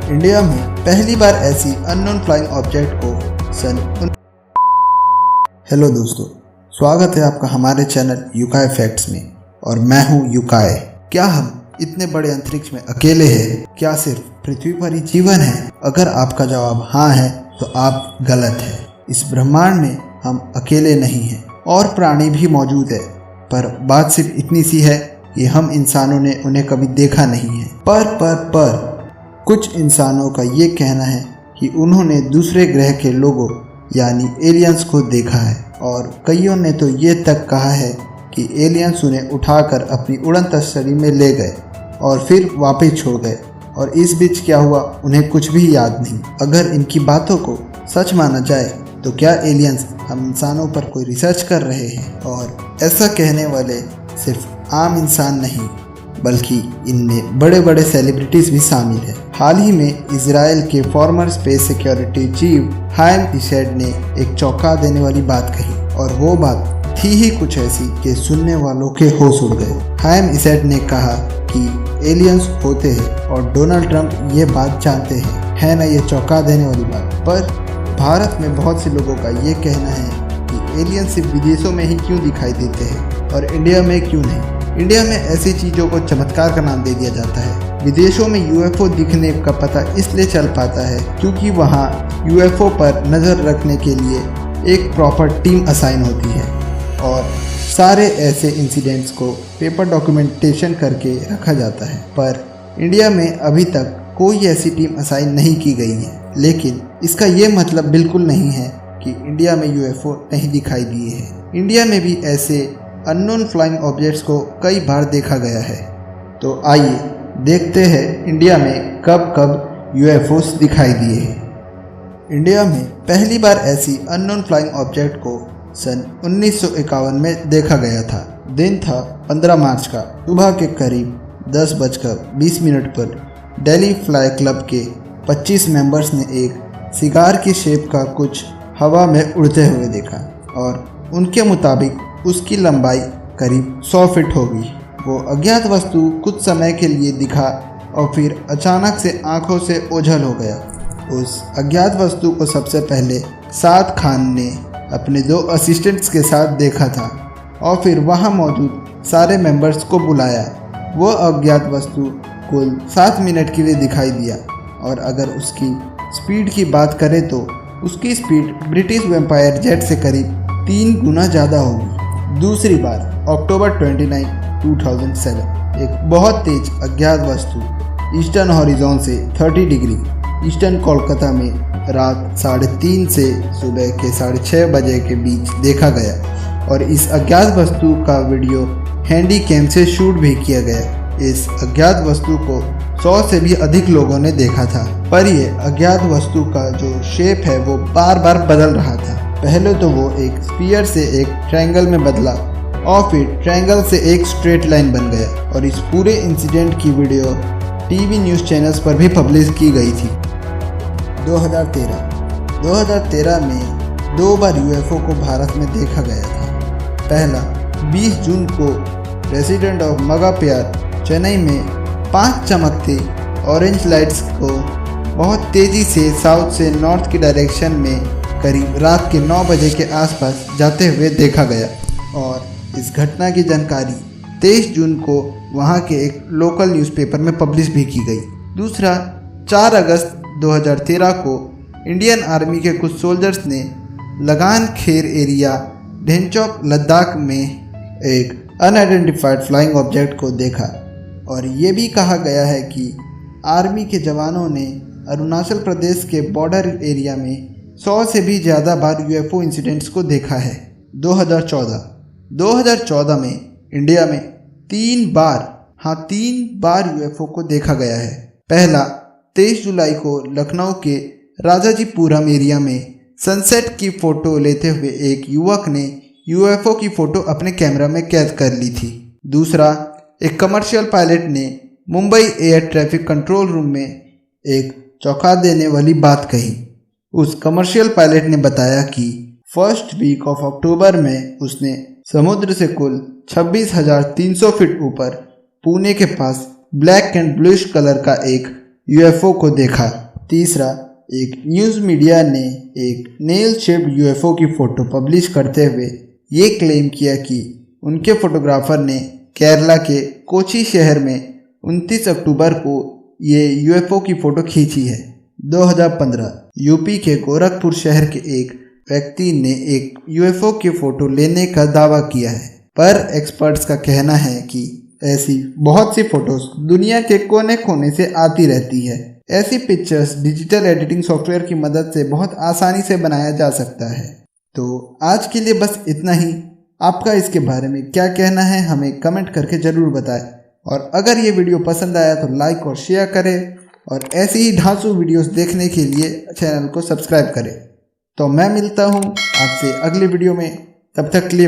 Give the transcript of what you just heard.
India में पहली बार ऐसी अननोन फ्लाइंग ऑब्जेक्ट को हेलो दोस्तों, स्वागत है आपका हमारे चैनल युकाय फैक्ट्स में और मैं हूं युकाय। क्या हम इतने बड़े अंतरिक्ष में अकेले हैं? क्या सिर्फ पृथ्वी पर ही जीवन है? अगर आपका जवाब हाँ है तो आप गलत हैं। इस ब्रह्मांड में हम अकेले नहीं हैं और प्राणी भी मौजूद है, पर बात सिर्फ इतनी सी है कि हम इंसानों ने उन्हें कभी देखा नहीं है। पर कुछ इंसानों का ये कहना है कि उन्होंने दूसरे ग्रह के लोगों यानी एलियंस को देखा है, और कईयों ने तो ये तक कहा है कि एलियंस उन्हें उठाकर अपनी उड़न तस्तरी में ले गए और फिर वापस छोड़ गए, और इस बीच क्या हुआ उन्हें कुछ भी याद नहीं। अगर इनकी बातों को सच माना जाए तो क्या एलियंस हम इंसानों पर कोई रिसर्च कर रहे हैं? और ऐसा कहने वाले सिर्फ आम इंसान नहीं बल्कि इनमें बड़े बड़े सेलिब्रिटीज भी शामिल हैं। हाल ही में इजराइल के फॉर्मर स्पेस सिक्योरिटी चीफ हायम इसेड ने एक चौंका देने वाली बात कही, और वो बात थी ही कुछ ऐसी कि सुनने वालों के होश उड़ गए। हायम इसेड ने कहा कि एलियंस होते हैं और डोनाल्ड ट्रंप ये बात जानते हैं। है ना ये चौंका देने वाली बात। पर भारत में बहुत से लोगों का ये कहना है कि एलियंस सिर्फ विदेशों में ही क्यों दिखाई देते हैं और इंडिया में क्यों नहीं। इंडिया में ऐसी चीज़ों को चमत्कार का नाम दे दिया जाता है। विदेशों में यूएफओ दिखने का पता इसलिए चल पाता है क्योंकि वहाँ यूएफओ पर नज़र रखने के लिए एक प्रॉपर टीम असाइन होती है और सारे ऐसे इंसिडेंट्स को पेपर डॉक्यूमेंटेशन करके रखा जाता है। पर इंडिया में अभी तक कोई ऐसी टीम असाइन नहीं की गई है। लेकिन इसका ये मतलब बिल्कुल नहीं है कि इंडिया में यूएफओ नहीं दिखाई दिए हैं। इंडिया में भी ऐसे अननोन फ्लाइंग ऑब्जेक्ट्स को कई बार देखा गया है। तो आइए देखते हैं इंडिया में कब कब यूएफओस दिखाई दिए हैं। इंडिया में पहली बार ऐसी अननोन फ्लाइंग ऑब्जेक्ट को सन 1951 में देखा गया था। दिन था 15 मार्च का। सुबह के करीब 10:20 पर दिल्ली फ्लाई क्लब के 25 मेंबर्स ने एक सिगार की शेप का कुछ हवा में उड़ते हुए देखा, और उनके मुताबिक उसकी लंबाई करीब 100 फीट होगी। वो अज्ञात वस्तु कुछ समय के लिए दिखा और फिर अचानक से आंखों से ओझल हो गया। उस अज्ञात वस्तु को सबसे पहले साद खान ने अपने 2 असिस्टेंट्स के साथ देखा था और फिर वहाँ मौजूद सारे मेंबर्स को बुलाया। वो अज्ञात वस्तु कुल 7 मिनट के लिए दिखाई दिया, और अगर उसकी स्पीड की बात करें तो उसकी स्पीड ब्रिटिश वेम्पायर जेट से करीब 3 गुना ज़्यादा होगी। दूसरी बार अक्टूबर 29, 2007 एक बहुत तेज अज्ञात वस्तु ईस्टर्न हॉरिजॉन से 30 डिग्री ईस्टर्न कोलकाता में रात 3:30 से सुबह के 6:30 बजे के बीच देखा गया, और इस अज्ञात वस्तु का वीडियो हैंडी कैम से शूट भी किया गया। इस अज्ञात वस्तु को 100 से भी अधिक लोगों ने देखा था, पर यह अज्ञात वस्तु का जो शेप है वो बार बार बदल रहा था। पहले तो वो एक स्फीयर से एक ट्रायंगल में बदला और फिर ट्रायंगल से एक स्ट्रेट लाइन बन गया, और इस पूरे इंसिडेंट की वीडियो टीवी न्यूज़ चैनल्स पर भी पब्लिश की गई थी। 2013 में 2 बार यूएफओ को भारत में देखा गया था। पहला 20 जून को रेसिडेंट ऑफ मगाप्यार चेन्नई में 5 चमकते ऑरेंज लाइट्स को बहुत तेज़ी से साउथ से नॉर्थ की डायरेक्शन में करीब रात के 9 बजे के आसपास जाते हुए देखा गया, और इस घटना की जानकारी 23 जून को वहां के एक लोकल न्यूज़पेपर में पब्लिश भी की गई। दूसरा 4 अगस्त 2013 को इंडियन आर्मी के कुछ सोल्जर्स ने लगान खेर एरिया ढेंचौक लद्दाख में एक अनआइडेंटिफाइड फ्लाइंग ऑब्जेक्ट को देखा, और ये भी कहा गया है कि आर्मी के जवानों ने अरुणाचल प्रदेश के बॉर्डर एरिया में 100 से भी ज़्यादा बार यूएफओ इंसिडेंट्स को देखा है। 2014 में इंडिया में 3 बार यूएफओ को देखा गया है। पहला 23 जुलाई को लखनऊ के राजाजीपुरम एरिया में सनसेट की फ़ोटो लेते हुए एक युवक ने यूएफओ की फ़ोटो अपने कैमरा में कैद कर ली थी। दूसरा एक कमर्शियल पायलट ने Mumbai air traffic control room में एक चौंका देने वाली बात कही। उस कमर्शियल पायलट ने बताया कि फर्स्ट वीक ऑफ अक्टूबर में उसने समुद्र से कुल 26,300 फीट ऊपर पुणे के पास ब्लैक एंड ब्लूइश कलर का एक यूएफओ को देखा। तीसरा, एक न्यूज़ मीडिया ने एक नेल शेप्ड यूएफओ की फ़ोटो पब्लिश करते हुए ये क्लेम किया कि उनके फोटोग्राफर ने केरला के कोची शहर में 29 अक्टूबर को ये यूएफओ की फ़ोटो खींची है। 2015 यूपी के गोरखपुर शहर के एक व्यक्ति ने एक यूएफओ की फ़ोटो लेने का दावा किया है, पर एक्सपर्ट्स का कहना है कि ऐसी बहुत सी फोटोज दुनिया के कोने कोने से आती रहती है। ऐसी पिक्चर्स डिजिटल एडिटिंग सॉफ्टवेयर की मदद से बहुत आसानी से बनाया जा सकता है। तो आज के लिए बस इतना ही। आपका इसके बारे में क्या कहना है हमें कमेंट करके ज़रूर बताएं, और अगर ये वीडियो पसंद आया तो लाइक और शेयर करें, और ऐसी ही ढांसू वीडियोस देखने के लिए चैनल को सब्सक्राइब करें। तो मैं मिलता हूँ आपसे अगले वीडियो में, तब तक के लिए